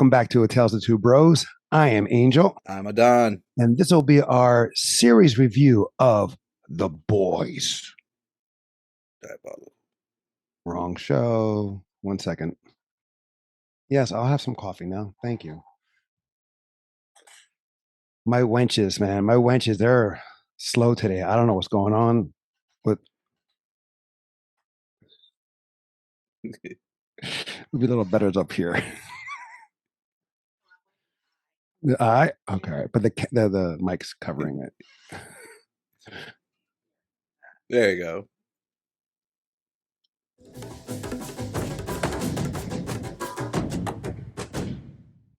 Welcome back to A Tales of Two Bros. I am Angel, I'm a Don. and this will be our series review of The Boys. Diabolical. Wrong show. 1 second. Yes, I'll have some coffee now. Thank you. My wenches, man, my wenches, they're slow today. I don't know what's going on, but it'll be a little better up here. I okay, but the mic's covering it. There you go.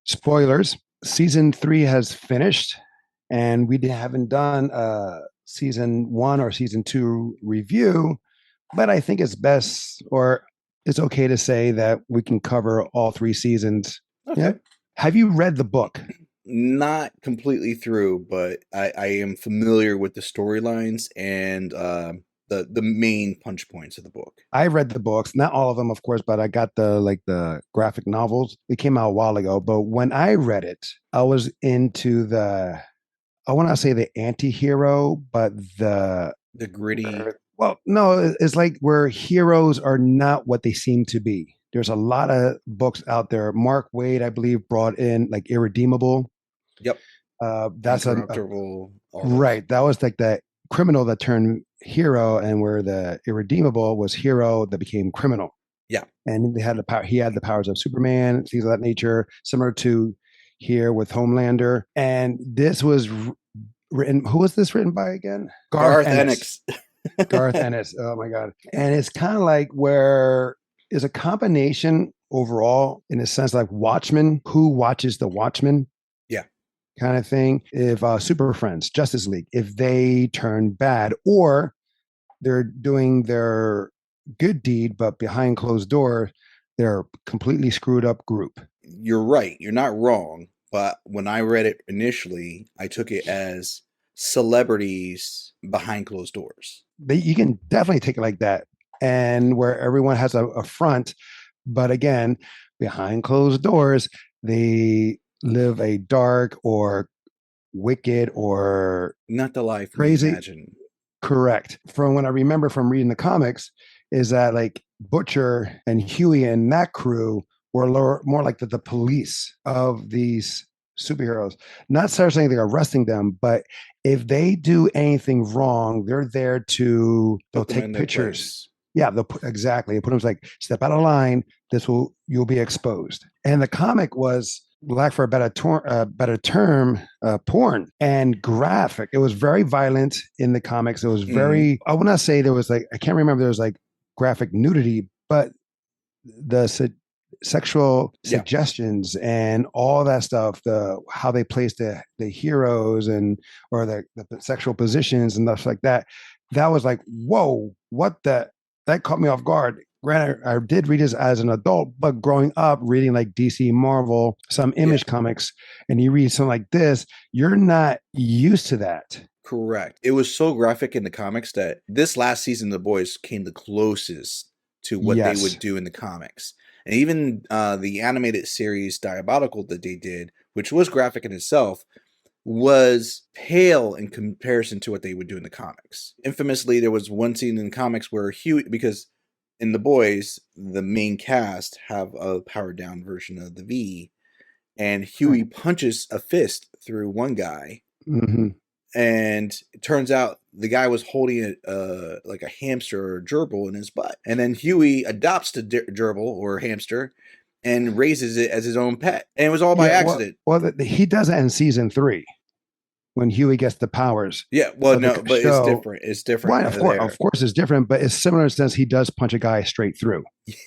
Spoilers: season 3 has finished, and we haven't done a season 1 or season 2 review. But I think it's best, or it's okay to say that we can cover all 3 seasons. Yeah. Okay. Have you read the book? Not completely through, but I am familiar with the storylines and the main punch points of the book. I read the books, not all of them, of course, but I got the graphic novels. It came out a while ago, but when I read it, I was into I want to say the anti-hero, but The gritty. well, no, it's like where heroes are not what they seem to be. There's a lot of books out there. Mark Wade, I believe, brought in like Irredeemable. Yep. That's a Incorruptible. All those. right. That was like that criminal that turned hero, and where the Irredeemable was hero that became criminal. Yeah. And they had the power. He had the powers of Superman, things of that nature, similar to here with Homelander. And this was written. Who was this written by again? Garth Ennis. Garth Ennis. Oh my God. And it's kind of like where is a combination overall in a sense like Watchmen, who watches the Watchmen Yeah. kind of thing. If Super Friends, Justice League, if they turn bad or they're doing their good deed, but behind closed doors, they're a completely screwed up group. You're right. You're not wrong. But when I read it initially, I took it as celebrities behind closed doors. You can definitely take it like that. And where everyone has a front, but again, behind closed doors, they live a dark or wicked or Not the life we crazy. imagine. Correct. From what I remember from reading the comics, is that like Butcher and Huey and that crew were more like the police of these superheroes. Not saying they're arresting them, but if they do anything wrong, they're there to they'll Put them in take their pictures. place. Yeah, exactly. They put them like step out of line. You'll be exposed. And the comic was lack for a better term, porn and graphic. It was very violent in the comics. It was very, I would not say there was like, I can't remember there was like graphic nudity, but the sexual Yeah. suggestions and all that stuff, how they place the heroes and or the sexual positions and stuff like that. That was like, whoa, that caught me off guard. Granted, I did read this as an adult, but growing up reading like DC, Marvel, some Yeah. Image comics, and you read something like this, you're not used to that. Correct. It was so graphic in the comics that this last season, The Boys came the closest to what they Yes. would do in the comics. And even the animated series Diabolical that they did, which was graphic in itself, was pale in comparison to what they would do in the comics. Infamously, there was one scene in the comics where Huey, because in The Boys, the main cast have a powered down version of the V, and Huey punches a fist through one guy. Mm-hmm. And it turns out the guy was holding like a hamster or a gerbil in his butt. And then Huey adopts the gerbil or hamster and raises it as his own pet. And it was all by accident. Well, he does that in season 3 when Huey gets the powers. Yeah, well, no, but it's different. It's different. Well, of course, it's different, but it's similar in the sense he does punch a guy straight through.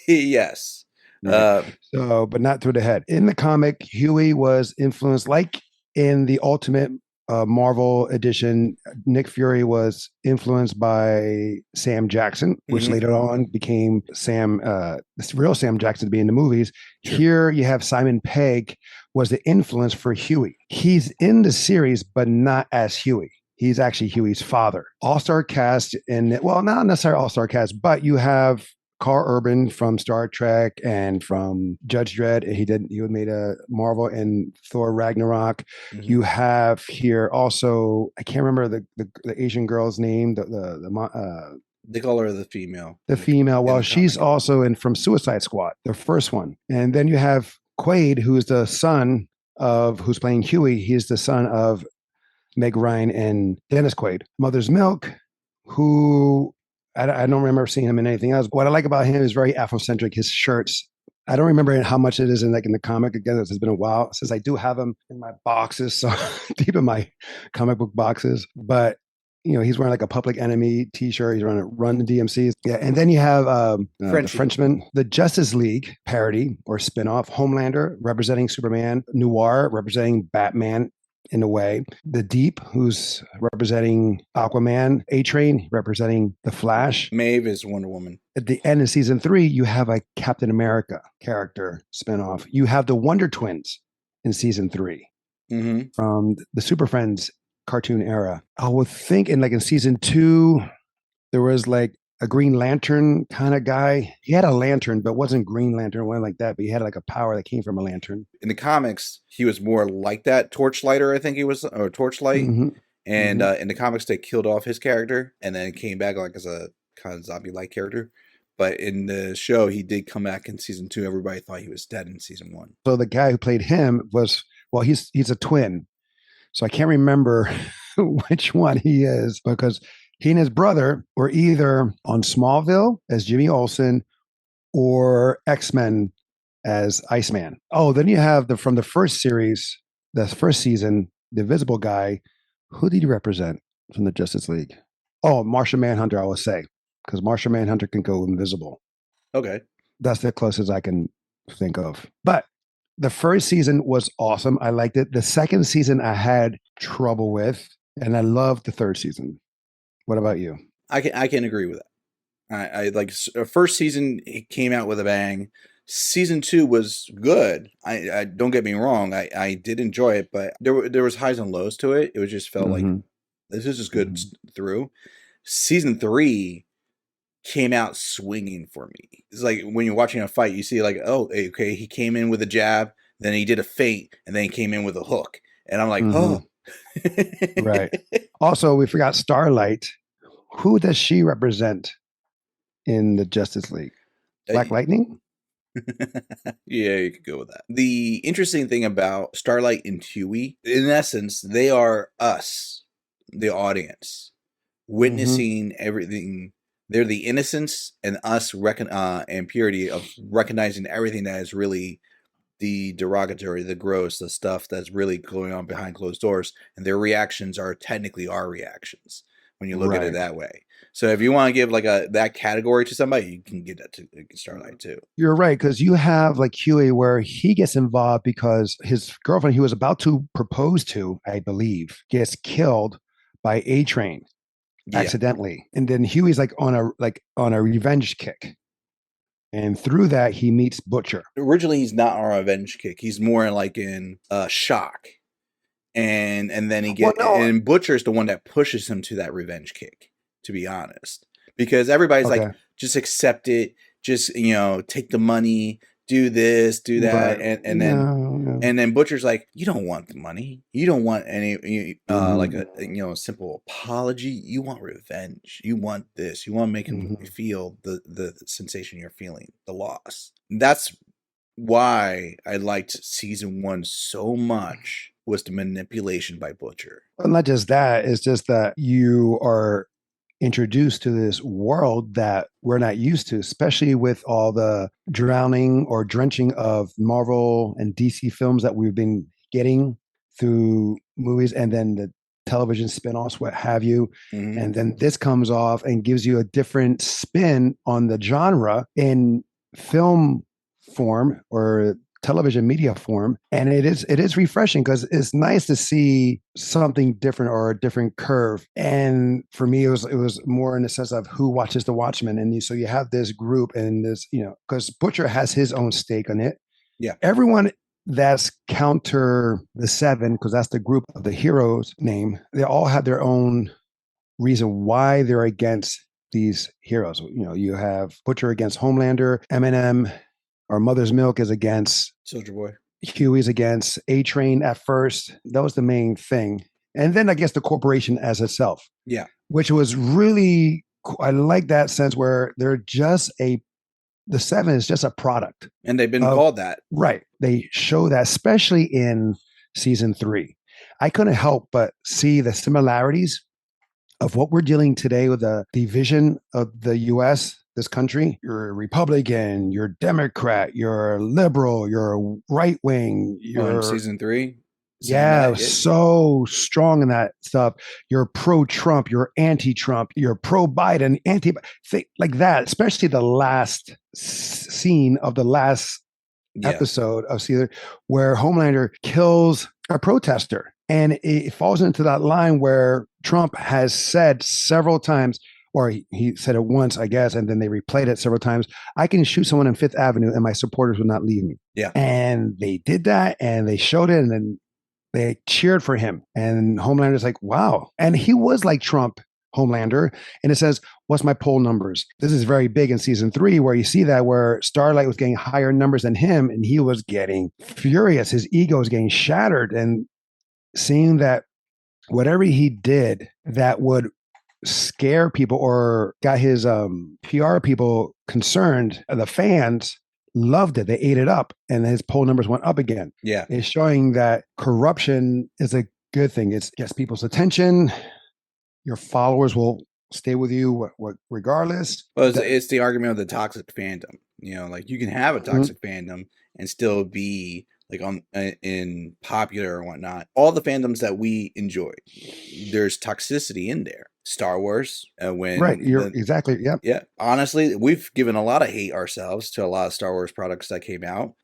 Yes. Right. But not through the head. In the comic, Huey was influenced, like in the Ultimate Marvel edition, Nick Fury was influenced by Sam Jackson, which later on became this real Sam Jackson to be in the movies. Sure. Here you have Simon Pegg was the influence for Huey. He's in the series, but not as Huey. He's actually Huey's father. All-star cast, and well, not necessarily all-star cast, but you have Carl Urban from Star Trek and from Judge Dredd. He made a Marvel and Thor Ragnarok. Hmm. You have here also, I can't remember the Asian girl's name, They call her the female the female. in Well, the she's comic. also in from Suicide Squad, the first one. And then you have Quaid, who's the son of who's playing Huey. He's the son of Meg Ryan and Dennis Quaid. Mother's Milk, who I don't remember seeing him in anything else. What I like about him is very Afrocentric. His shirts, I don't remember how much it is in the comic. Again, it's been a while since I do have them in my boxes, so deep in my comic book boxes. But he's wearing like a Public Enemy T-shirt. He's running Run the DMCs. Yeah, and then you have the Frenchie. Frenchman, the Justice League parody or spinoff, Homelander representing Superman, Noir representing Batman in a way. The Deep, who's representing Aquaman, A-Train representing The Flash. Maeve is Wonder Woman. At the end of season 3, you have a Captain America character spinoff. You have the Wonder Twins in season 3 Mm-hmm. from the Super Friends cartoon era. I would think in season 2, there was like a Green Lantern kind of guy. He had a lantern, but wasn't Green Lantern or anything like that. But he had like a power that came from a lantern. In the comics, he was more like that Torchlighter, I think he was, or Torchlight. Mm-hmm. And in the comics, they killed off his character and then came back like as a kind of zombie-like character. But in the show, he did come back in season 2. Everybody thought he was dead in season 1. So the guy who played him was, well, he's a twin. So I can't remember which one he is because he and his brother were either on Smallville as Jimmy Olsen or X-Men as Iceman. Oh, then you have from the first series, the first season, the Invisible Guy. Who did he represent from the Justice League? Oh, Martian Manhunter, I will say, because Martian Manhunter can go invisible. Okay. That's the closest I can think of. But the first season was awesome. I liked it. The second season I had trouble with, and I loved the third season. What about you? I can agree with that. I like first season, it came out with a bang. Season 2 was good. I don't get me wrong. I did enjoy it, but there was highs and lows to it. It was just felt like this is just good through. Season 3 came out swinging for me. It's like when you're watching a fight, you see like, oh, okay, he came in with a jab, then he did a feint, and then he came in with a hook, and I'm like, oh, right. Also, we forgot Starlight. Who does she represent in the Justice League? Black Lightning? Yeah, you could go with that. The interesting thing about Starlight and Huey, in essence, they are us, the audience, witnessing everything. They're the innocence and us and purity of recognizing everything that is really the derogatory, the gross, the stuff that's really going on behind closed doors. And their reactions are technically our reactions when you look at it that way. So if you want to give like that category to somebody, you can give that to Starlight too. You're right, because you have like Huey where he gets involved because his girlfriend he was about to propose to, I believe, gets killed by A-Train accidentally. And then Huey's like on a revenge kick. And through that he meets Butcher. Originally he's not on a revenge kick. He's more like in shock. And then he gets and Butcher's the one that pushes him to that revenge kick, to be honest. Because everybody's like, just accept it, just take the money, do this, do that, and then Butcher's like, you don't want the money, you don't want any like a simple apology, you want revenge, you want this, you want to make him feel the sensation you're feeling, the loss. That's why I liked season 1 so much, was the manipulation by Butcher. Well, not just that, it's just that you are introduced to this world that we're not used to, especially with all the drowning or drenching of Marvel and DC films that we've been getting through movies and then the television spinoffs, what have you. And then this comes off and gives you a different spin on the genre in film form or television media form, and it is refreshing because it's nice to see something different or a different curve. And for me, it was more in the sense of who watches The Watchmen, and so you have this group and this because Butcher has his own stake on it. Yeah, everyone that's counter the Seven, because that's the group of the heroes name, they all have their own reason why they're against these heroes. You have Butcher against Homelander, Eminem or Mother's Milk is against Soldier Boy. Huey's against A Train at first. That was the main thing. And then I guess the corporation as itself. Yeah. Which was really, I like that sense where they're just the Seven is just a product. And they've been called that. Right. They show that, especially in season 3. I couldn't help but see the similarities of what we're dealing today with the division of the US, this country. You're a Republican, you're a Democrat, you're a liberal, you're a right wing, you're season 3. Yeah, so strong in that stuff. You're pro-Trump, you're anti-Trump, you're pro-Biden, like that, especially the last scene of the last episode of Caesar, where Homelander kills a protester. And it falls into that line where Trump has said several times, or he said it once, I guess, and then they replayed it several times. I can shoot someone on Fifth Avenue and my supporters will not leave me. Yeah. And they did that and they showed it and then they cheered for him. And Homelander's like, wow. And he was like Trump, Homelander. And it says, what's my poll numbers? This is very big in season 3, where you see that where Starlight was getting higher numbers than him and he was getting furious. His ego was getting shattered. And seeing that whatever he did that would scare people or got his PR people concerned, the fans loved it. They ate it up and his poll numbers went up again. Yeah. It's showing that corruption is a good thing. It gets people's attention. Your followers will stay with you regardless. Well, it's the argument of the toxic fandom. Like you can have a toxic fandom and still be like in popular or whatnot. All the fandoms that we enjoy, there's toxicity in there. Star Wars, exactly. Yep. Yeah. Honestly, we've given a lot of hate ourselves to a lot of Star Wars products that came out.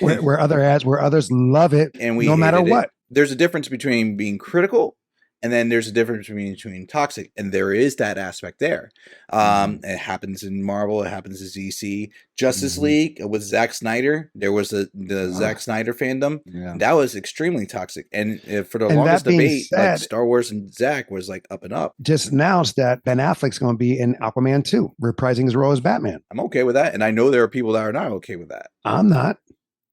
Where others love it, and no matter what. There's a difference between being critical. And then there's a difference between toxic, and there is that aspect there. It happens in Marvel, it happens in DC. Justice League with Zack Snyder, there was the Zack Snyder fandom. Yeah. That was extremely toxic. And for the longest debate, like Star Wars and Zack was like up and up. Just announced that Ben Affleck's going to be in Aquaman 2, reprising his role as Batman. I'm okay with that, and I know there are people that are not okay with that. I'm not.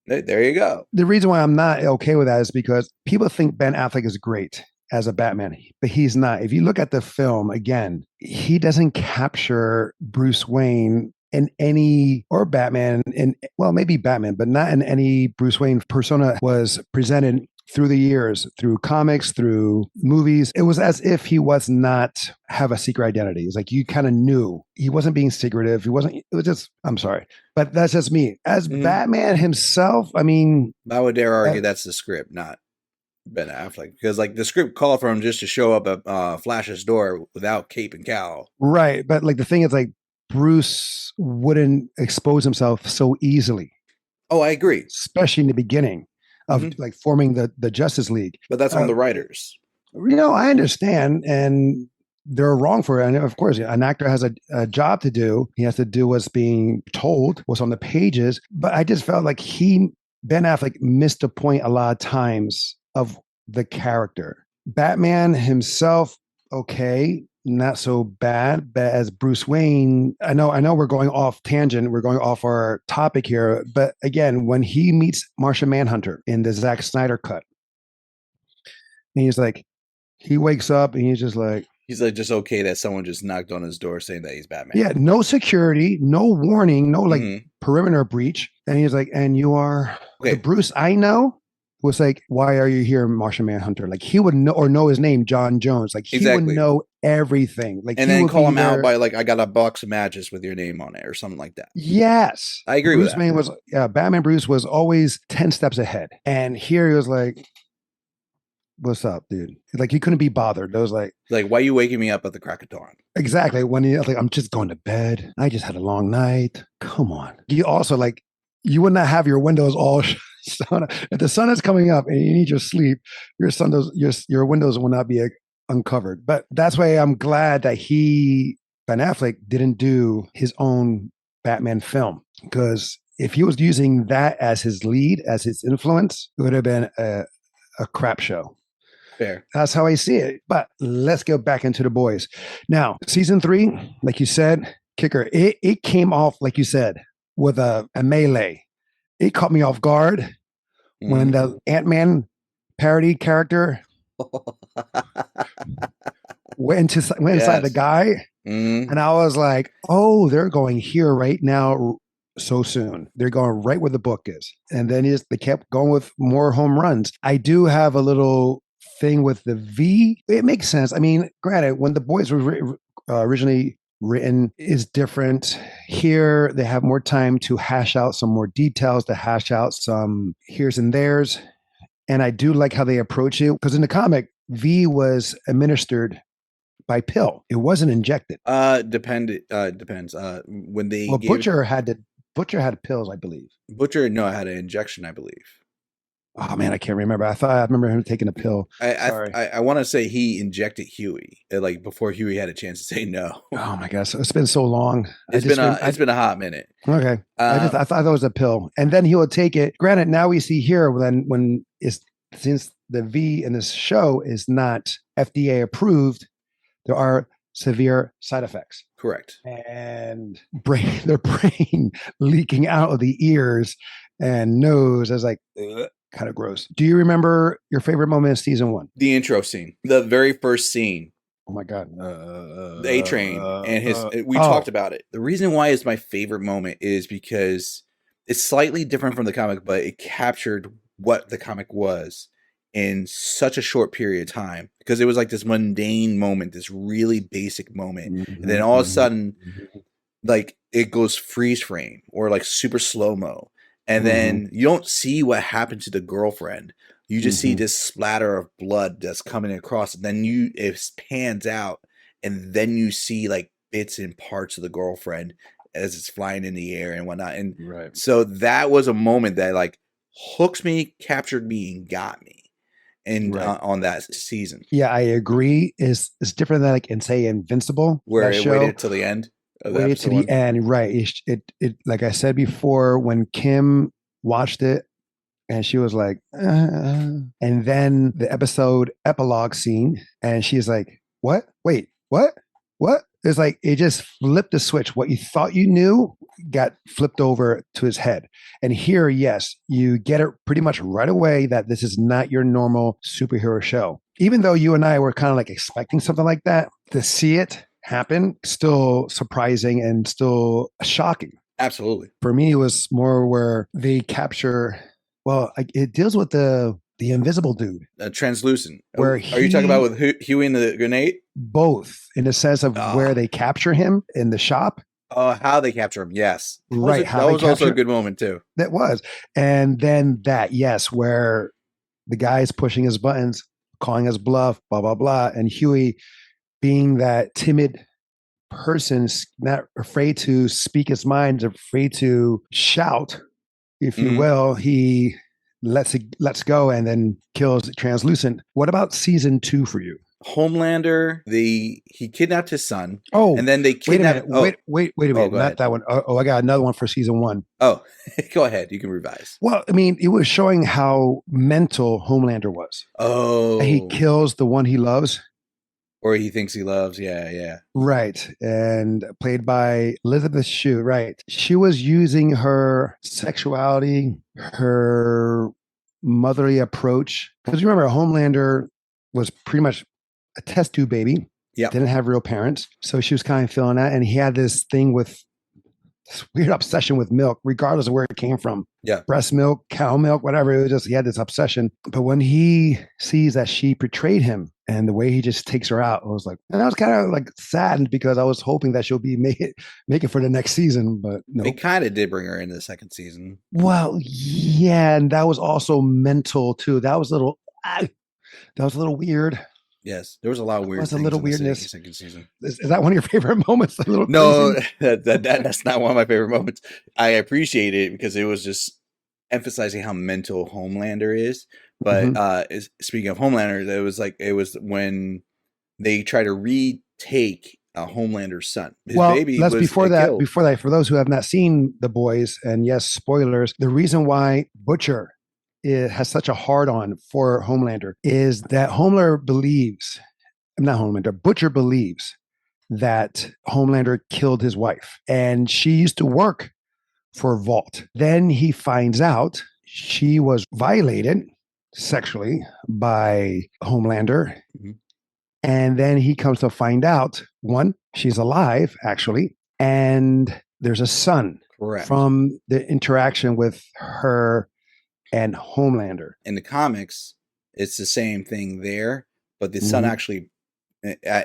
There you go. The reason why I'm not okay with that is because people think Ben Affleck is great as a Batman, but he's not. If you look at the film again, he doesn't capture Bruce Wayne in any, or Batman in, well, maybe Batman, but not in any Bruce Wayne persona was presented through the years, through comics, through movies. It was as if he was not have a secret identity. It's like you kind of knew he wasn't being secretive. He wasn't, it was just, I'm sorry, but that's just me. As Batman himself, I mean, I would dare argue that's the script, not Ben Affleck, because like the script called for him just to show up at Flash's door without cape and cowl. Right. But like the thing is, like, Bruce wouldn't expose himself so easily. Oh, I agree. Especially in the beginning of like forming the Justice League. But that's on the writers. I understand. And they're wrong for it. And of course, an actor has a job to do. He has to do what's being told, what's on the pages. But I just felt like Ben Affleck missed the point a lot of times of the character. Batman himself, okay, not so bad, but as Bruce Wayne, I know we're going off tangent, we're going off our topic here, but again, when he meets Martian Manhunter in the Zack Snyder cut, and he's like, he wakes up and he's like just okay that someone just knocked on his door saying that he's Batman. Yeah, no security, no warning, no like perimeter breach, and he's like, and you are the Bruce I know. Was like, why are you here, Martian Manhunter? Like he would know his name, John Jones. Like he would know everything. Like and then call him out by like, I got a box of matches with your name on it or something like that. Yes, I agree Bruce with that. Wayne was Batman. Bruce was always 10 steps ahead, and here he was like, "What's up, dude?" Like he couldn't be bothered. It was like, why are you waking me up at the crack of dawn? Exactly. When he like, I'm just going to bed. I just had a long night. Come on. You also like, you would not have your windows all shut. If the sun is coming up and you need your sleep, your windows will not be uncovered. But that's why I'm glad that Ben Affleck didn't do his own Batman film, because if he was using that as his lead, as his influence, it would have been a crap show. Fair. That's how I see it. But let's go back into the boys. Now, season 3, like you said, kicker, it came off, like you said, with a melee. It caught me off guard when Mhm. the Ant-Man parody character went inside the Yes. guy. Mhm. And I was like, oh, they're going here right now so soon. They're going right where the book is. And then they kept going with more home runs. I do have a little thing with the V. It makes sense. I mean, granted, when the boys were originally written is different. Here, they have more time to hash out some more details, to hash out some here's and there's. And I do like how they approach it because in the comic, V was administered by pill. It wasn't injected. Depends. When they Well, gave Butcher had pills, I believe. Butcher, no, I had an injection, I believe. Oh man, I can't remember. I remember him taking a pill. Sorry. I want to say he injected Huey, like before Huey had a chance to say no. Oh my gosh, it's been so long. It's been a hot minute. Okay. Um, I thought that was a pill, and then he would take it. Granted, now we see here when it's since the V in this show is not FDA approved, there are severe side effects. correct. And their brain leaking out of the ears and nose. I was like, kind of gross. Do you remember your favorite moment in season 1? The intro scene, the very first scene, Oh my god. the A Train and his. We oh, talked about it. The reason why it's my favorite moment is because it's slightly different from the comic, but it captured what the comic was in such a short period of time because it was like this mundane moment, this really basic moment, and then all of a sudden, like it goes freeze frame or like super slow mo, and then you don't see what happened to the girlfriend. You just see this splatter of blood that's coming across, and then it pans out, and then you see like bits and parts of the girlfriend as it's flying in the air and whatnot. And right. so that was a moment that like hooks me, captured me, and got me. And Right. on that season, Yeah, I agree. It's different than like in say Invincible, where that it show. waited till the end of the Waited to episode the one. end, right? It like I said before, when Kim watched it and she was like, and then the episode epilogue scene, and she's like, what? Wait, what? What? It's like it just flipped the switch. What you thought you knew got flipped over to his head. And here, yes, you get it pretty much right away that this is not your normal superhero show. Even though you and I were kind of like expecting something like that, to see it happen, still surprising and still shocking. Absolutely. For me, it was more where they capture. Well, it deals with the invisible dude, Translucent. where Are you talking he about with Huey and the grenade? both in the sense of Oh, where they capture him in the shop. oh, how they capture him. Yes. Right, how That they was also a capture good moment too. that was, and then that yes, where the guy's pushing his buttons, calling his bluff, blah blah blah, and Huey being that timid person, not afraid to speak his mind, afraid to shout, if you will, he lets go and then kills Translucent. What about season 2 for you? Homelander, he kidnapped his son. Oh, and then they wait a minute. kidnapped. Oh, Wait a minute. go Not ahead. that one. Oh, I got another one for season 1. Oh, go ahead. You can revise. Well, I mean, it was showing how mental Homelander was. Oh, He kills the one he loves. or he thinks he loves. Yeah, yeah. Right. And played by Elizabeth Shue. Right. She was using her sexuality, her motherly approach. Because you remember, Homelander was pretty much a test tube baby. Yeah. Didn't have real parents. So she was kind of feeling that. And he had this thing with this weird obsession with milk, regardless of where it came from. Yeah. Breast milk, cow milk, whatever. It was just, he had this obsession. But when he sees that she betrayed him and the way he just takes her out, I was like, and I was kind of like saddened because I was hoping that she'll be make it for the next season. But no. They kind of did bring her into the second season. Well, yeah. And that was also mental too. That was a little weird. Yes, there was a lot of weird. There was a little weirdness. Second season. Is that one of your favorite moments? A little No, crazy? that's not one of my favorite moments. I appreciate it because it was just emphasizing how mental Homelander is. But speaking of Homelander, it was when they try to retake Homelander's son. His baby was before killed. that, for those who have not seen The Boys, and yes, spoilers, the reason why Butcher has such a hard on for Homelander is that Butcher believes that Homelander killed his wife. And she used to work for Vault. Then he finds out she was violated sexually by Homelander. Mm-hmm. And then he comes to find out, one, she's alive, actually, and there's a son. Correct. From the interaction with her and Homelander. In the comics, it's the same thing there, but the son actually,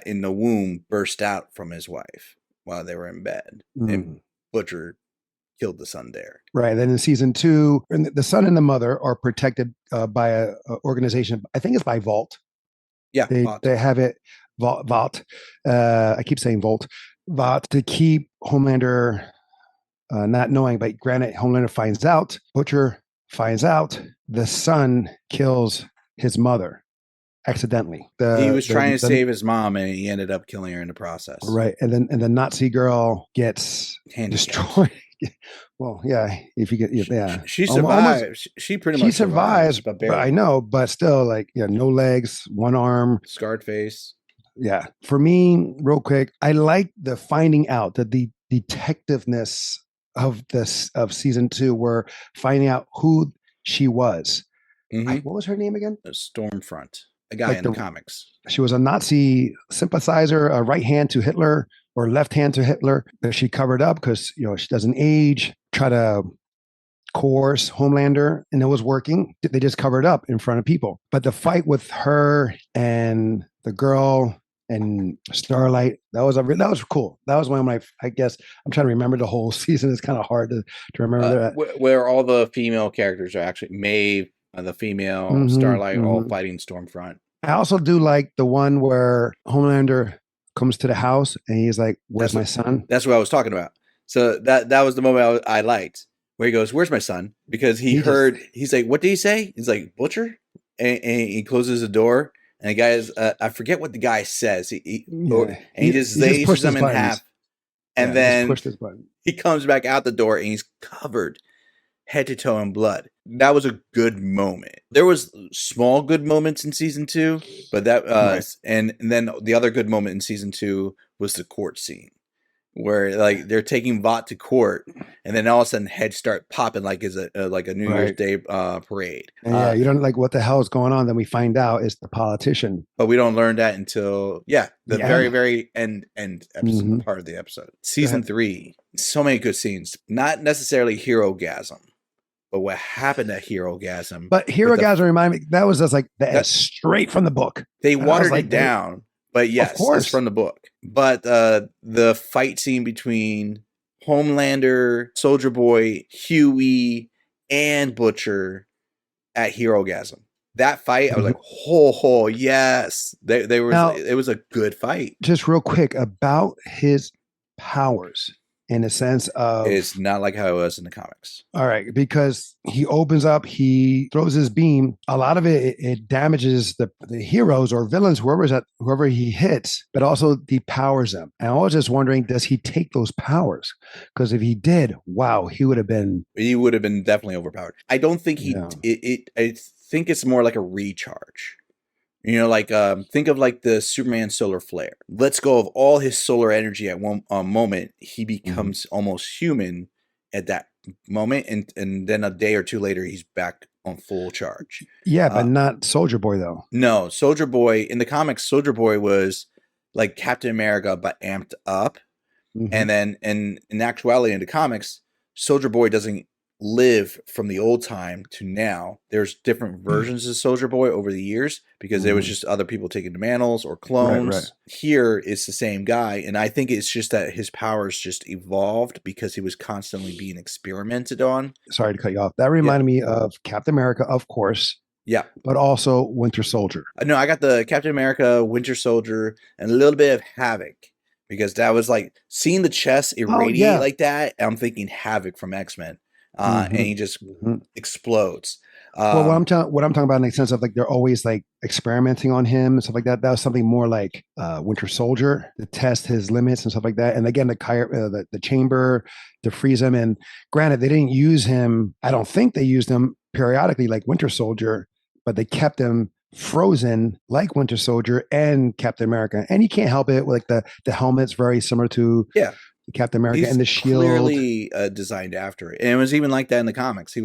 in the womb, burst out from his wife while they were in bed. And Butcher killed the son there. Right. Then in season 2, the son and the mother are protected by a organization. I think it's by Vault. Yeah, they have it Vault. I keep saying Vault to keep Homelander not knowing. But granted, Homelander finds out. Butcher finds out. The son kills his mother accidentally. He was trying to save his mom, and he ended up killing her in the process. Right. And then the Nazi girl gets destroyed. Well, yeah. If you get, yeah, she survived. Almost, she pretty much survives. But I know, but still, like, no legs, one arm, scarred face. Yeah. For me, real quick, I like the finding out that the detectiveness of season 2, were finding out who she was. What was her name again? Stormfront. A guy in the comics. She was a Nazi sympathizer, a right hand to Hitler or left hand to Hitler, that she covered up because she doesn't age. Try to coerce Homelander, and it was working. They just covered up in front of people. But the fight with her and the girl and Starlight, that was cool. That was one of my. I guess I'm trying to remember the whole season. It's kind of hard to remember that. Where all the female characters are actually Maeve. The female Starlight all fighting Stormfront. I also do like the one where Homelander comes to the house and he's like, "Where's my son?" That's what I was talking about. So that was the moment I liked, where he goes, "Where's my son?" Because he's like, "What did he say?" He's like, "Butcher," and he closes the door. And the guy's, I forget what the guy says. He just lasers him in half, and then he comes back out the door and he's covered head to toe in blood. That was a good moment. There was small good moments in season 2, but that and then the other good moment in season 2 was the court scene, where like they're taking Vought to court, and then all of a sudden heads start popping like is a New Year's Day parade. And you don't like what the hell is going on. Then we find out it's the politician, but we don't learn that until very very end episode, part of the episode. Season 3, so many good scenes. Not necessarily hero-gasm. But what happened at Hero-gasm? But Hero-gasm reminded me, that was just like straight from the book. They watered it down, but yes, it's from the book. But the fight scene between Homelander, Soldier Boy, Huey, and Butcher at Hero-gasm. That fight, I was like, yes. It was a good fight. Just real quick about his powers. In a sense of, it's not like how it was in the comics. All right, because he opens up, he throws his beam. A lot of it damages the heroes or villains, whoever he hits, but also depowers them. And I was just wondering, does he take those powers? Because if he did, wow, he would have been definitely overpowered. I don't think I think it's more like a recharge. Think of like the Superman solar flare. Let's go of all his solar energy at one moment. He becomes almost human at that moment. And then a day or two later, he's back on full charge. Yeah, but not Soldier Boy, though. No, Soldier Boy, in the comics, Soldier Boy was like Captain America, but amped up. And then in actuality, in the comics, Soldier Boy doesn't live from the old time to now. There's different versions of Soldier Boy over the years because there was just other people taking the mantles or clones. Right. Here it's the same guy, and I think it's just that his powers just evolved because he was constantly being experimented on. Sorry to cut you off. That reminded me of Captain America, of course. Yeah. But also Winter Soldier. No, I got the Captain America, Winter Soldier, and a little bit of Havoc. Because that was like seeing the chest irradiate like that. I'm thinking Havoc from X-Men. And he just explodes. Well, Um, what I'm talking about in the sense of like they're always like experimenting on him and stuff like that. That was something more like Winter Soldier to test his limits and stuff like that. And again, the chamber to freeze him. And granted, they didn't use him. I don't think they used him periodically like Winter Soldier, but they kept him frozen like Winter Soldier and Captain America. And you can't help it. Like the helmet's very similar to yeah, Captain America he's and the shield. clearly designed after it, and it was even like that in the comics. He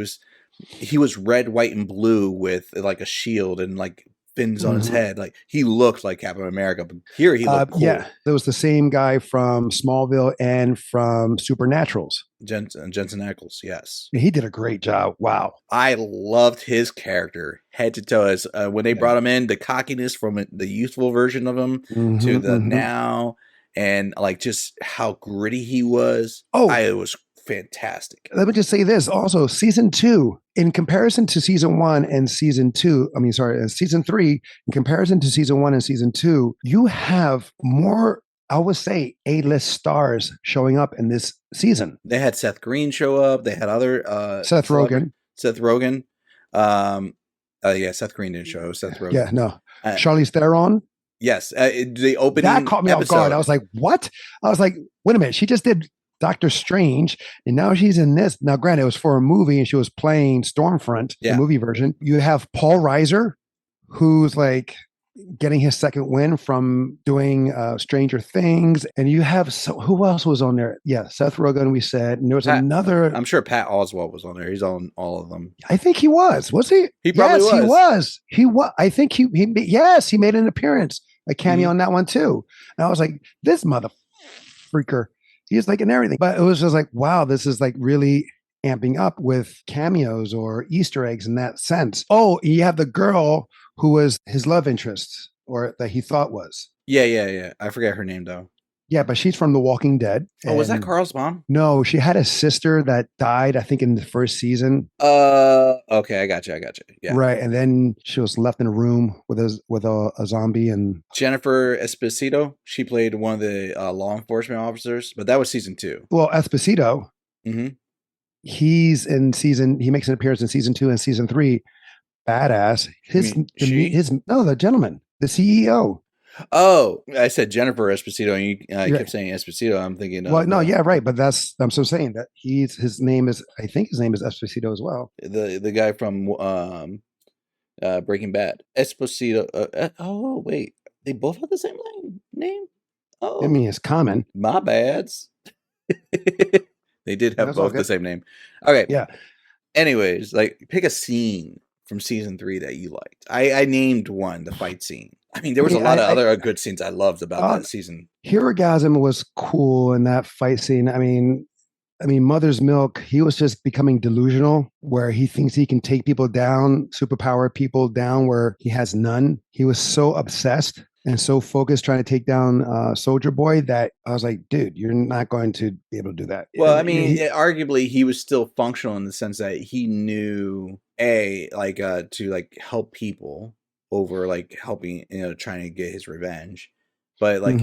was red, white, and blue with like a shield and like fins on his Mhm. head. Like he looked like Captain America, but here he looked Yeah, cool. it was the same guy from Smallville and from Supernaturals. Jensen Ackles, yes. He did a great job. Wow. I loved his character head to toe. As when they Yeah. brought him in, the cockiness from the youthful version of him to the Hmm. now, and like just how gritty he was. Oh, It was fantastic. let me just say this also season two, in comparison to season one and season two, I mean, sorry, season three, in comparison to season one and season two, you have more, I would say, A-list stars showing up in this season. They had Seth Green show up. They had other Seth celebrity Rogen. Seth Rogen. Yeah, Seth Green didn't show. Seth Rogen. Yeah, no. Uh, Charlize Theron. yes, the That opening caught me off guard. I episode. was like, what? I was like, wait a minute. She just did Doctor Strange, and now she's in this. Now, granted, it was for a movie, and she was playing Stormfront, the Yeah, movie version. You have Paul Reiser, who's like getting his second win from doing Stranger Things, and you have who else was on there? Yeah, Seth Rogen. We said, and there was Pat. another. I'm sure Pat Oswalt was on there. He's on all of them. I think he was. Was he? He probably Yes, he was. was. He was. I think yes, he made an appearance, a cameo Mhm. on that one too. And I was like, this mother freaker. He's like in everything. But it was just like, wow, this is like really amping up with cameos or Easter eggs in that sense. Oh, you have the girl who was his love interest, or that he thought was. Yeah. I forget her name though. Yeah, but she's from The Walking Dead. Oh, was that And Carl's mom? no, she had a sister that died, I think, in the first season. Okay, I got you. Yeah. Right. And then she was left in a room with a zombie. And Jennifer Esposito. She played one of the law enforcement officers, but that was season 2. well, Esposito, Mm-hmm. he makes an appearance in season two and season three. Badass. You mean she? The gentleman, the CEO. Oh, I said Jennifer Esposito, and you Yeah. kept saying Esposito. I'm thinking Well, of no, yeah, right. But I'm so saying that his name is, I think his name is Esposito as well. the guy from Breaking Bad. Esposito. Oh, wait. They both have the same name? I Oh, mean, it's common. my bads. They did have That's all both the good. same name. Okay. Yeah. Anyways, like pick a scene from season 3 that you liked. I named one, the fight scene. I mean, there was a lot of other good scenes I loved about that season. Herogasm was cool in that fight scene. I mean, Mother's Milk, he was just becoming delusional where he thinks he can take people down, superpower people down where he has none. He was so obsessed and so focused trying to take down Soldier Boy that I was like, dude, you're not going to be able to do that. Well, I mean, arguably he was still functional in the sense that he knew to like help people over like helping, trying to get his revenge. But like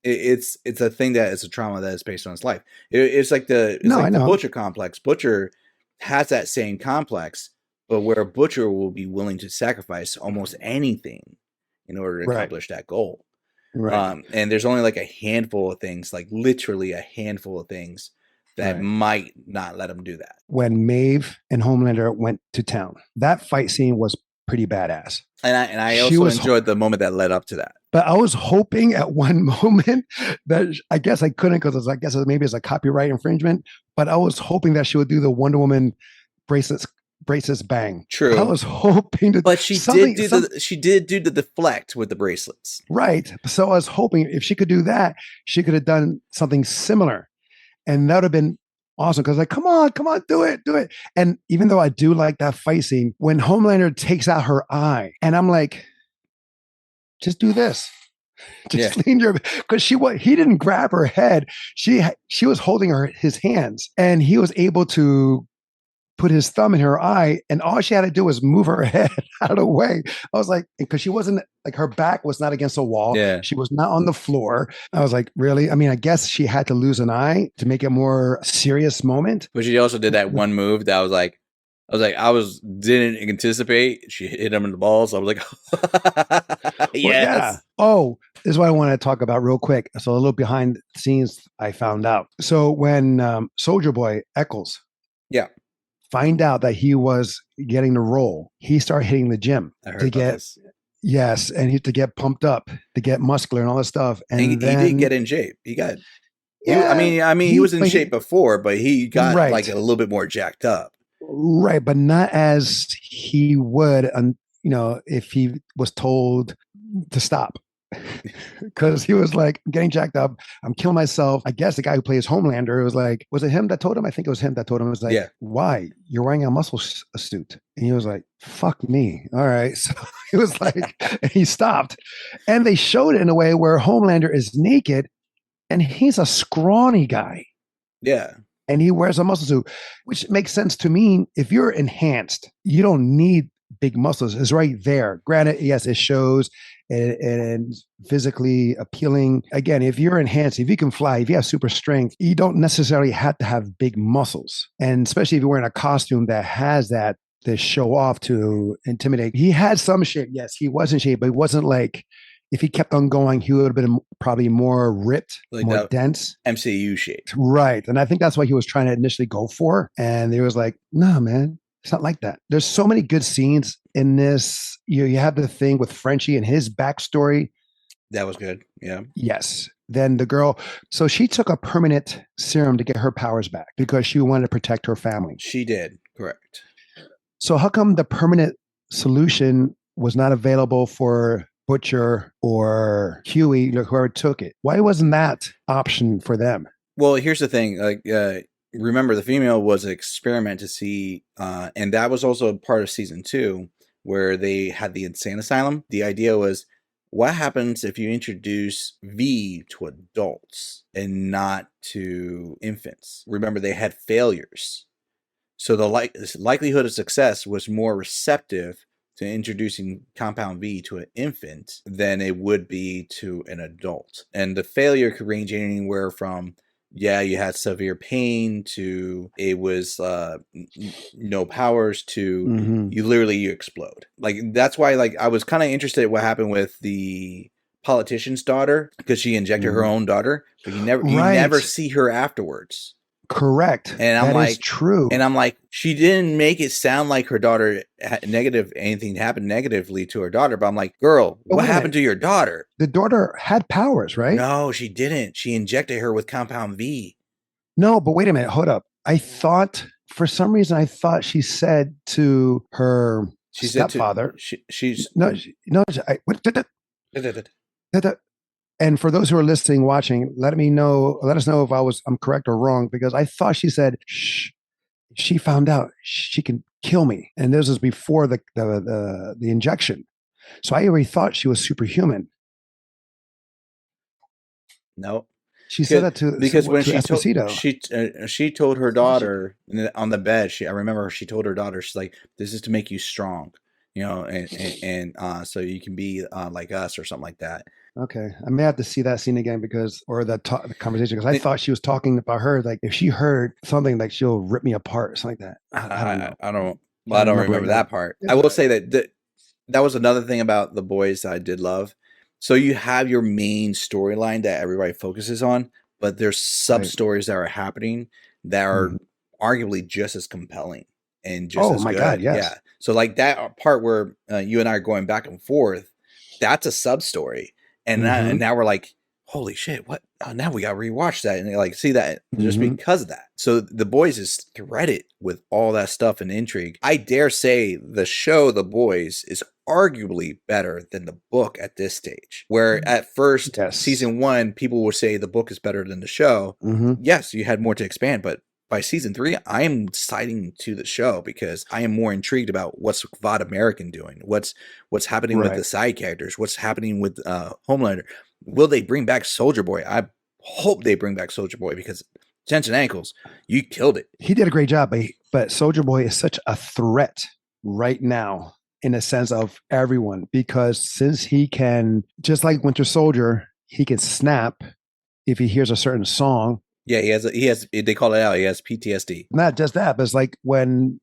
it's a thing that is a trauma that is based on his life. It's like the Butcher complex. Butcher has that same complex, but where a Butcher will be willing to sacrifice almost anything in order to accomplish that goal. Right. And there's only like a handful of things, like literally a handful of things that might not let him do that. When Maeve and Homelander went to town, that fight scene was pretty badass. And I also enjoyed the moment that led up to that. But I was hoping at one moment that I guess I couldn't because I guess maybe it's a copyright infringement. But I was hoping that she would do the Wonder Woman bracelets bang. True. I was hoping to. But she did do the deflect with the bracelets. Right. So I was hoping if she could do that, she could have done something similar, and that would have been awesome. Because like, come on, do it. And even though I do like that fight scene when Homelander takes out her eye, and I'm like, just do this. Just lean your, because he didn't grab her head. She was holding his hands, and he was able to put his thumb in her eye, and all she had to do was move her head out of the way. I was like, because she wasn't like, her back was not against a wall. Yeah. She was not on the floor. I was like, really? I mean, I guess she had to lose an eye to make it a more serious moment. But she also did that one move that was like, I didn't anticipate. She hit him in the balls. I was like, Well, yeah. yes. Oh, this is what I want to talk about real quick. So a little behind the scenes I found out. So when Soldier Boy Eccles Yeah, find out that he was getting the role, he started hitting the gym I heard to about get this. yes, and he to get pumped up, to get muscular and all this stuff. And And he did then get in shape. He got yeah, I mean, he was in but shape before, but he got like right, a little bit more jacked up. right, but not as he would, if he was told to stop. Because he was like, I'm getting jacked up. I'm killing myself. I guess the guy who plays Homelander was like, was it him that told him? I think it was him that told him. It was like, Yeah, why? You're wearing a muscle suit. And he was like, fuck me. All right. So he was like, and he stopped. And they showed it in a way where Homelander is naked and he's a scrawny guy yeah, and he wears a muscle suit, which makes sense to me. If you're enhanced, you don't need big muscles. It's right there. Granted, yes, it shows and physically appealing. Again, if you're enhanced, if you can fly, if you have super strength, you don't necessarily have to have big muscles. And especially if you're wearing a costume that has that to show off to intimidate. He had some shape. Yes, he was in shape, but it wasn't like if he kept on going, he would have been probably more ripped, like more that dense. MCU shape. Right. And I think that's what he was trying to initially go for. And he was like, no, man, it's not like that. There's so many good scenes in this. You have the thing with Frenchie and his backstory. That was good. Yeah, Yes. Then the girl, so she took a permanent serum to get her powers back because she wanted to protect her family. she did. Correct. So how come the permanent solution was not available for Butcher or Huey, whoever took it? Why wasn't that option for them? Well, here's the thing. Remember, the female was an experiment to see, and that was also part of season 2, where they had the insane asylum. The idea was, what happens if you introduce V to adults and not to infants? Remember, they had failures. So the likelihood of success was more receptive to introducing compound V to an infant than it would be to an adult. And the failure could range anywhere from, yeah, you had severe pain to it was no powers to Mm-hmm. you explode. Like that's why I was kind of interested in what happened with the politician's daughter because she injected her Mm-hmm. own daughter, but you never Right. see her afterwards. Correct. And I'm That is like, true. she didn't make it sound like her daughter anything happened negatively to her daughter. But I'm like, girl, But what wait a happened minute. to your daughter? The daughter had powers, right? No, she didn't. She injected her with compound V. No, but wait a minute. Hold up. I thought, for some reason, I thought she said to her She said to stepfather, she's no, no, what, and for those who are listening, watching, let us know if I'm correct or wrong, because I thought she said, shh, she found out she can kill me. And this was before the injection. So I already thought she was superhuman. no. She said that Because when to Esposito. she told her daughter on the bed, I remember she told her daughter, she's like, this is to make you strong, and so you can be like us or something like that. Okay, I may have to see that scene again the conversation because I thought she was talking about her. Like if she heard something, like she'll rip me apart or something like that. I don't know. I don't I well, I don't remember remember it now. that part. I will say that was another thing about The Boys that I did love. So you have your main storyline that everybody focuses on, but there's sub Right. stories that are happening that are Mhm. arguably just as compelling and just Oh as my God! good. Yeah. Yes. So like that part where you and I are going back and forth, that's a sub story, and Hmm. now we're like, holy shit, what? Oh, now we got to rewatch that and like see that just Hmm. because of that. So The Boys is threaded with all that stuff and intrigue. I dare say the show The Boys is arguably better than the book at this stage. Where at first, Yes. season 1, people would say the book is better than the show. Hmm. Yes, you had more to expand, but by season 3, I am siding to the show because I am more intrigued about what's VOD American doing, what's happening with Right. the side characters, what's happening with Homelander. Will they bring back Soldier Boy? I hope they bring back Soldier Boy because Jensen Ankles, you killed it. He did a great job, but Soldier Boy is such a threat right now in a sense of everyone because since he can, just like Winter Soldier, he can snap if he hears a certain song. Yeah, he has they call it out. He has PTSD. Not just that, but it's like when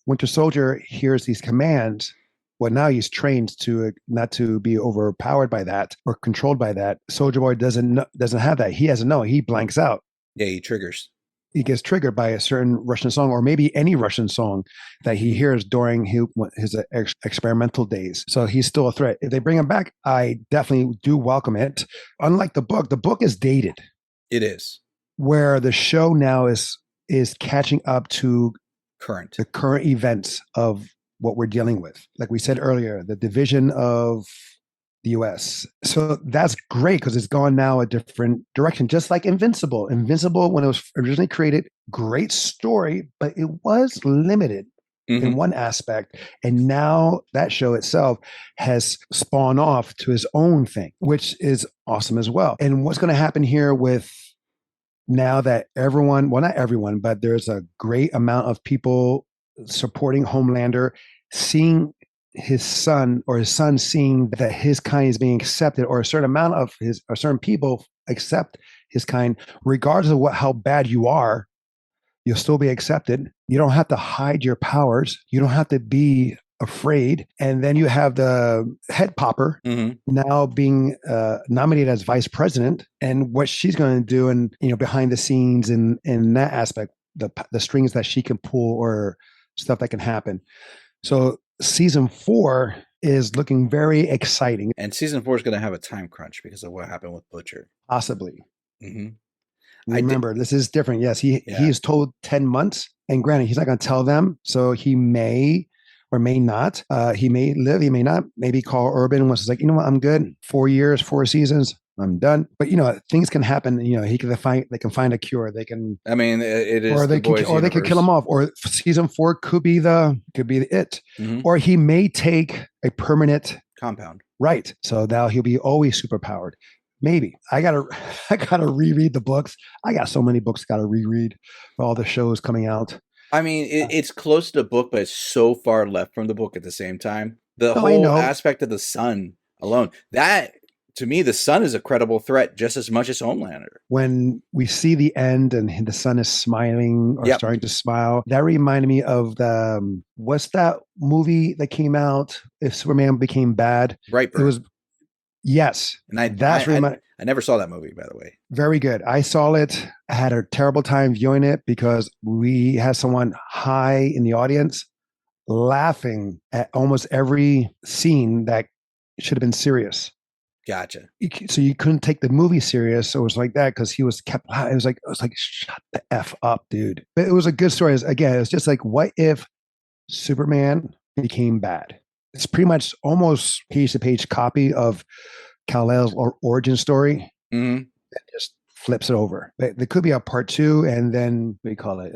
Winter Soldier hears these commands. Well, now he's trained to not to be overpowered by that or controlled by that. Soldier Boy doesn't have that. He doesn't know. He blanks out. Yeah, he triggers. He gets triggered by a certain Russian song, or maybe any Russian song that he hears during his experimental days. So he's still a threat. If they bring him back, I definitely do welcome it. Unlike the book is dated. It is Where the show now is catching up to current. the current events of what we're dealing with. Like we said earlier, the division of the US. So that's great because it's gone now a different direction, just like Invincible. Invincible, when it was originally created, great story, but it was limited in one aspect. And now that show itself has spawned off to his own thing, which is awesome as well. And what's going to happen here with now that everyone, well, not everyone, but there's a great amount of people supporting Homelander, seeing his son seeing that his kind is being accepted, or a certain amount of his or certain people accept his kind, regardless of how bad you are, you'll still be accepted. You don't have to hide your powers. You don't have to be afraid. And then you have the head popper now being nominated as vice president, and what she's going to do, and behind the scenes in that aspect, the strings that she can pull or stuff that can happen. So season 4 is looking very exciting. And season 4 is going to have a time crunch because of what happened with Butcher. Possibly. Remember, this is different. Yes, he is told 10 months. And granted, he's not going to tell them. So he may or may not. He may live, he may not. Maybe Carl Urban was like, you know what, I'm good. 4 years, 4 seasons. I'm done. But things can happen. They can find a cure. They can. I mean, it is. Or they could kill him off. Or season 4 could be it. Or he may take a permanent compound. Right. So now he'll be always superpowered. Maybe. I gotta reread the books. I got so many books gotta reread for all the shows coming out. I mean, it's close to the book, but it's so far left from the book at the same time. The whole aspect of the sun alone, that. To me, the sun is a credible threat just as much as Homelander. When we see the end and the sun is smiling or starting to smile, that reminded me of the, what's that movie that came out? If Superman became bad. Brightburn. It was, yes. And I never saw that movie, by the way. Very good. I saw it. I had a terrible time viewing it because we had someone high in the audience laughing at almost every scene that should have been serious. Gotcha. So you couldn't take the movie serious. So it was like that because he was kept. It was like shut the F up, dude. But it was a good story. Again, it's just like, what if Superman became bad? It's pretty much almost page to page copy of Kal-El's origin story. It just flips it over. But there could be a part 2, and then we call it.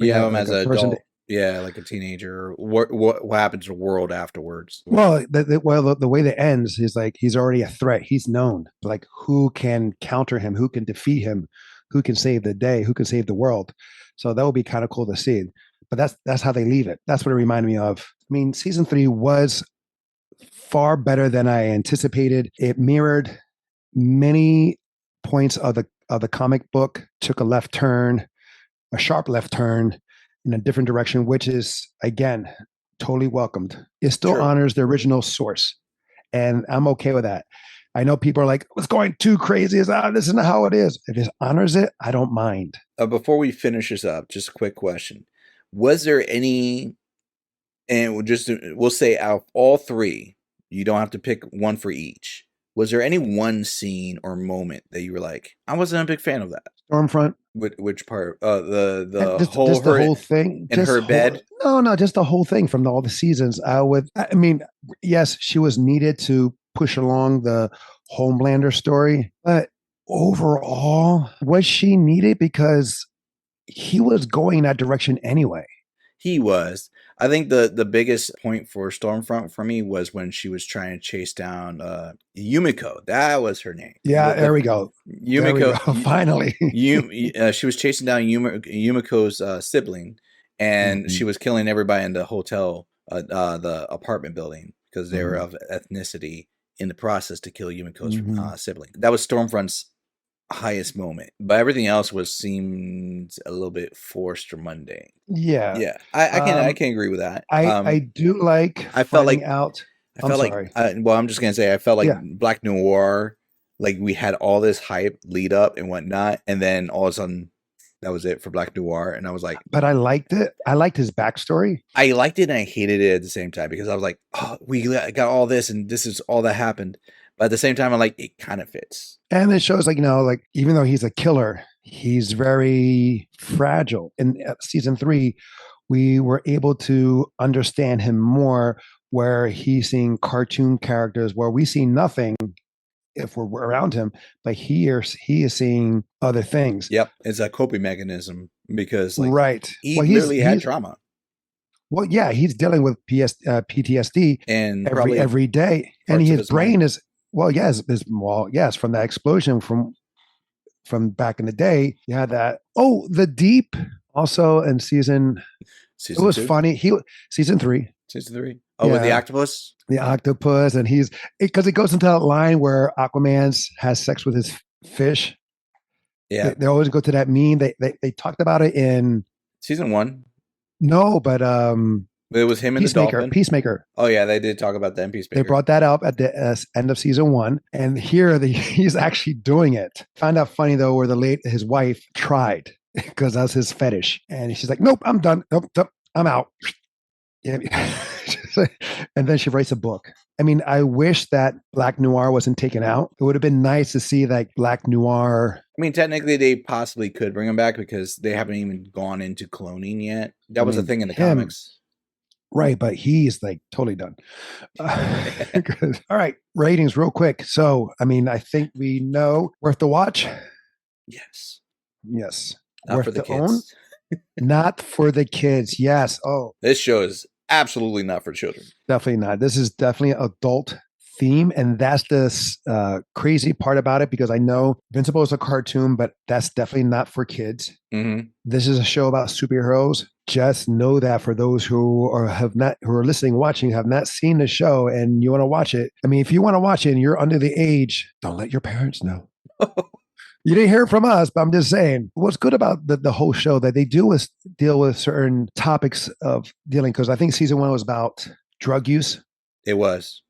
Yeah, him as a adult. Yeah, like a teenager. What happens to the world afterwards? Well, the way that ends is like he's already a threat. He's known. Like, who can counter him? Who can defeat him? Who can save the day? Who can save the world? So that would be kind of cool to see. But that's how they leave it. That's what it reminded me of. I mean, season 3 was far better than I anticipated. It mirrored many points of the comic book. Took a sharp left turn in a different direction, which is, again, totally welcomed. It still honors the original source, and I'm okay with that. I know people are like, what's going too crazy? This isn't how it is. If it honors it, I don't mind. Before we finish this up, just a quick question. Was there any, and we'll say out of all 3, you don't have to pick one for each. Was there any one scene or moment that you were like, I wasn't a big fan of that? Stormfront. Which part? The whole thing in her bed. No, just the whole thing from all the seasons. I mean, yes, she was needed to push along the Homelander story, but overall, was she needed because he was going that direction anyway? He was. I think the biggest point for Stormfront for me was when she was trying to chase down Yumiko. That was her name. Yeah, there we go. Yumiko. Finally. She was chasing down Yumiko's sibling, and she was killing everybody in the hotel, the apartment building, because they were of ethnicity in the process to kill Yumiko's sibling. That was Stormfront's highest moment, but everything else seemed a little bit forced or mundane. Yeah. Yeah, I can agree with that. I do like I felt finding like out. I I'm felt like sorry. well, I'm just gonna say I felt like Yeah, Black Noir, like we had all this hype lead up and whatnot, and then all of a sudden that was it for Black Noir, and I was like, but I liked it. I liked his backstory. I liked it and I hated it at the same time because I was like, oh, we got all this and this is all that happened, but at the same time, I'm like, it kind of fits. And it shows, like, like, even though he's a killer, he's very fragile. In season 3, we were able to understand him more, where he's seeing cartoon characters where we see nothing if we're around him, but he is seeing other things. Yep, it's a coping mechanism because like Right. he Well, literally had trauma well, yeah, he's dealing with PTSD and every probably every day, and parts of his his brain mind. is, well, yes, yes, from that explosion from back in the day. You had that. Oh, the deep also in season. It Season was two, funny. Season 3. season three. Oh, with the Yeah, octopus. the octopus, and he's because it goes into that line where Aquaman has sex with his fish. Yeah, They always go to that meme. They talked about it in season one. no, but It was him and the dolphin. Peacemaker. Oh yeah, they did talk about that in They Peacemaker. brought that up at the end of season 1, and here he's actually doing it. Found out funny though, where his wife tried because that's his fetish, and she's like, "Nope, I'm done. Nope, nope, I'm out." Yeah. And then she writes a book. I mean, I wish that Black Noir wasn't taken out. It would have been nice to see like Black Noir. I mean, technically, they possibly could bring him back because they haven't even gone into cloning yet. That I was a mean, thing in the him, comics. right? But he's like totally done. All right, ratings real quick. So, I mean, I think we know worth the watch. Yes, Yes, not for worth the the own. kids. Not for the kids. Yes. Oh, This show is absolutely not for children. definitely not. This is definitely adult theme, and that's the crazy part about it, because I know Invincible is a cartoon, but that's definitely not for kids. Mm-hmm. This is a show about superheroes. Just know that for those who are listening, watching, have not seen the show, and you want to watch it. I mean, if you want to watch it and you're under the age, don't let your parents know. You didn't hear it from us, but I'm just saying what's good about the whole show that they do is deal with certain topics of dealing. Because I think season 1 was about drug use, It was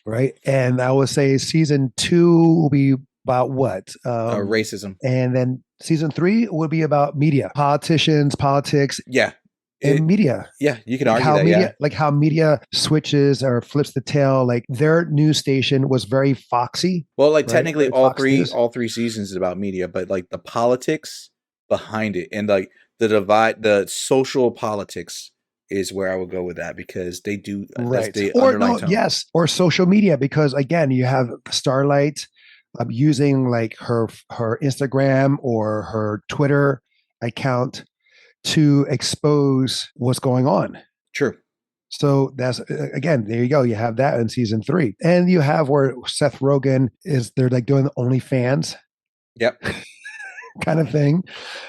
right? And I would say season 2 will be about what? racism. And then season 3 would be about media, politicians, politics, Yeah, and media. Yeah, you can Like argue how that. media, Yeah. like how media switches or flips the tail. Like their news station was very foxy. Well, like right? technically, Like Fox News. all three seasons is about media, but like the politics behind it and like the divide, the social politics is where I would go with that because they do Right. the Or underlying no, tone. yes, or social media, because again, you have Starlight using like her Instagram or her Twitter account to expose what's going on. True. So that's again, there you go. You have that in season 3, and you have where Seth Rogen they're like doing the OnlyFans Yep. kind of thing.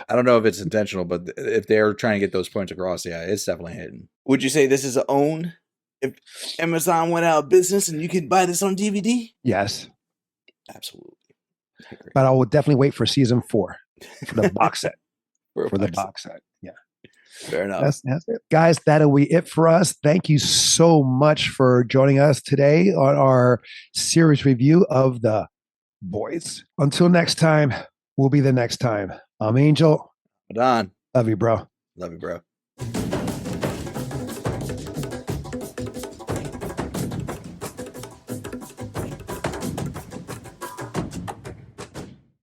I don't know if it's intentional, but if they're trying to get those points across, yeah, it's definitely hidden. Would you say this is a own? If Amazon went out of business and you could buy this on DVD? Yes, absolutely. But I will definitely wait for season 4 for the box set. for the box set. Yeah. Fair enough. That's it. Guys, that'll be it for us. Thank you so much for joining us today on our series review of The Boys. Until next time, will be the next time. I'm Angel. Don. Love you, bro. Love you, bro.